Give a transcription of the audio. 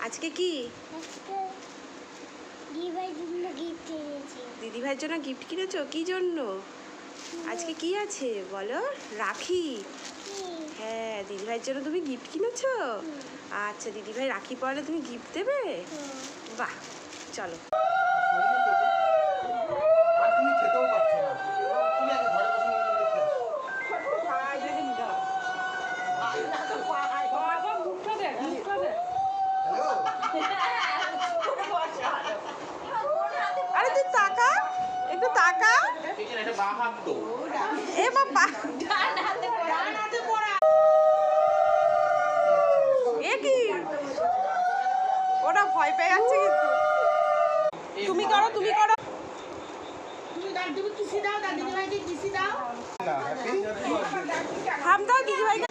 আজকে কি দিদি ভাইয়ের জন্য গিফট কিনেছি। দিদি ভাইয়ের জন্য গিফট কিনেছো? কি জন্য? আজকে কি আছে বলো? রাখি। হ্যাঁ, দিদি ভাইয়ের জন্য তুমি গিফট কিনেছো? আচ্ছা, দিদি ভাই রাখি পরালে তুমি গিফট দেবে? বাহ, চলো। তুমি খেতেও পারছো না, তুমি আগে ঘরে বসে আরে তুই তাকা, একটু তাকা। এটা বাঁ হাত তো। এ বাবা, এ কি? ওরা ভয় পেয়ে যাচ্ছে কিন্তু। তুমি করো, তুমি করো। তুমি কিসি দাও, দিদি ভাইকে কিসি দাও। হাম দাও দিদি ভাইকে।